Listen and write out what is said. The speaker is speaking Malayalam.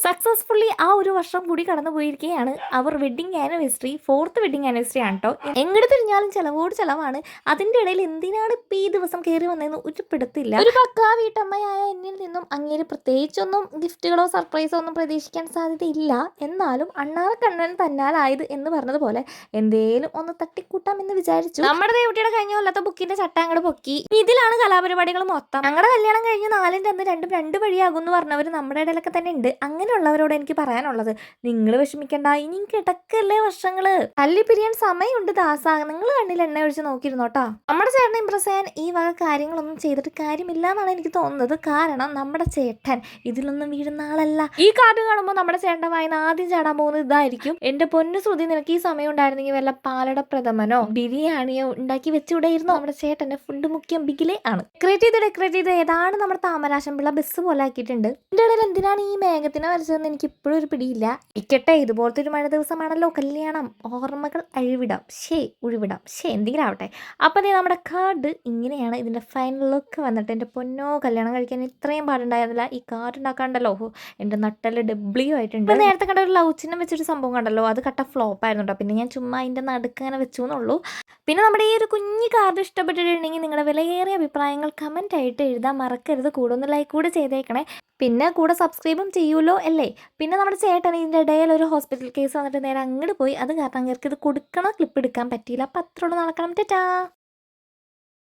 സക്സസ്ഫുള്ളി ആ ഒരു വർഷം കൂടി കടന്നു പോയിരിക്കുകയാണ്. അവർ wedding anniversary, 4th wedding anniversary ആണ് കേട്ടോ. എങ്ങോട്ട് തിരിഞ്ഞാലും ചിലവോട് ചിലവാണ്. അതിൻ്റെ ഇടയിൽ എന്തിനാണ് ഇപ്പം ഈ ദിവസം കയറി വന്നതെന്ന് ഒരു പിടുത്തില്ല. ഒരു പക്കാ വീട്ടമ്മയായ എന്നിൽ നിന്നും അങ്ങേര് പ്രത്യേകിച്ചൊന്നും ഗിഫ്റ്റുകളോ സർപ്രൈസോ ഒന്നും പ്രതീക്ഷിക്കാൻ സാധ്യതയില്ല. എന്നാലും അണ്ണാറക്കണ്ണൻ തന്നാലായത് എന്ന് പറഞ്ഞതുപോലെ എന്തേലും ഒന്ന് തട്ടിക്കൂട്ടാമെന്ന് വിചാരിച്ചു. നമ്മുടെ ദേവട്ടിയുടെ കഴിഞ്ഞ കൊല്ലത്തെ ബുക്കിന്റെ ചട്ട അങ്ങോട്ട് പൊക്കി. ഇതിലാണ് കലാപരിപാടികൾ മൊത്തം. ഞങ്ങളുടെ കല്യാണം കഴിഞ്ഞ് 4ന്റെ അന്ന് രണ്ടും രണ്ട് വഴിയാകും എന്ന് പറഞ്ഞവർ നമ്മുടെ ഇടയിലൊക്കെ തന്നെ ഉണ്ട്. അങ്ങനെയുള്ളവരോട് എനിക്ക് പറയാനുള്ളത്, നിങ്ങൾ വിഷമിക്കണ്ട, ഇനിയും കിടക്കല്ലേ വർഷങ്ങള്, തല്ലിപ്പിരിയാൻ സമയമുണ്ട് ദാസ. നിങ്ങൾ കണ്ണിൽ എണ്ണ ഒഴിച്ച് നോക്കിയിരുന്നോട്ടോ. നമ്മുടെ ചേട്ടനെ ഇമ്പ്രസ് ചെയ്യാൻ ഈ വക കാര്യങ്ങളൊന്നും ചെയ്തിട്ട് കാര്യമില്ല എന്നാണ് എനിക്ക് തോന്നുന്നത്. കാരണം നമ്മുടെ ചേട്ടൻ ഇതിലൊന്നും വീഴുന്ന ആളല്ല. ഈ കാർഡ് കാണുമ്പോൾ നമ്മുടെ ചേട്ടൻ്റെ വായന ആദ്യം ചാടാൻ പോകുന്നത് ഇതായിരിക്കും: എന്റെ പൊന്നു ശ്രുതി, നിനക്ക് ഈ സമയം ഉണ്ടായിരുന്നെങ്കിൽ വല്ല പാലട പ്രഥമനോ ബിരിയാണിയോ ഉണ്ടാക്കി വെച്ചുകൂടെയിരുന്നോ? നമ്മുടെ ചേട്ടന്റെ ഫുഡ് മുഖ്യം ബിഗിലേ ആണ്. ഡെക്കറേറ്റ് ചെയ്ത് ഏതാണ് നമ്മുടെ താമരാശം പിള്ള ബസ് പോലെ ആക്കിയിട്ടുണ്ട്. ഇതിന്റെ ഇടയിൽ എന്തിനാണ് ഈ മേഘത്തിനെ വരച്ചതെന്ന് എനിക്ക് ഇപ്പോഴും ഒരു പിടിയില്ല. ഇക്കട്ടെ, ഇതുപോലത്തെ ഒരു മഴ ദിവസമാണല്ലോ കല്യാണം. ഓർമ്മകൾ ഒഴിവിടാം എന്തെങ്കിലും ആവട്ടെ. അപ്പം നമ്മുടെ കാർഡ് ഇങ്ങനെയാണ്. ഇതിന്റെ ഫൈനൽ ലുക്ക് വന്നിട്ട് എൻ്റെ പൊന്നോ, കല്യാണം കഴിക്കാൻ ഇത്രയും പാടുണ്ടായിരുന്നില്ല. ഈ കാർഡ് ഉണ്ടാക്കാണ്ടല്ലോ, എൻ്റെ നട്ടല് ഡബ്ല്യൂ ആയിട്ടുണ്ട്. നേരത്തെ കണ്ട ഒരു ലവ് ചിഹ്നം വെച്ചൊരു സംഭവം കണ്ടല്ലോ, അത് കട്ട ഫ്ലോപ്പ് ആയിരുന്നു കേട്ടോ. പിന്നെ ഞാൻ ചുമ്മാ അതിൻ്റെ നടുക്ക് അങ്ങനെ വെച്ചു എന്നുള്ളൂ. പിന്നെ നമ്മുടെ ഈ ഒരു കുഞ്ഞു കാർഡ് ഇഷ്ടപ്പെട്ടിട്ടുണ്ടെങ്കിൽ നിങ്ങളുടെ വിലയേറിയ അഭിപ്രായങ്ങൾ കമൻ്റ് ആയിട്ട് എഴുതാൻ മറക്കരുത്. കൂടെ ഒന്ന് ലൈക്ക് കൂടെ ചെയ്തേക്കണേ. പിന്നെ കൂടെ സബ്സ്ക്രൈബും ചെയ്യുമല്ലോ അല്ലേ. പിന്നെ നമ്മുടെ ചേട്ടൻ ഇതിൻ്റെ ഇടയിൽ ഒരു ഹോസ്പിറ്റൽ കേസ് വന്നിട്ട് നേരെ അങ്ങോട്ട് പോയി. അത് കാരണം അങ്ങേർക്ക് ഇത് കൊടുക്കണ ക്ലിപ്പ് എടുക്കാൻ പറ്റിയില്ല. അപ്പം അത്രയുള്ള നടക്കണം. ടാ.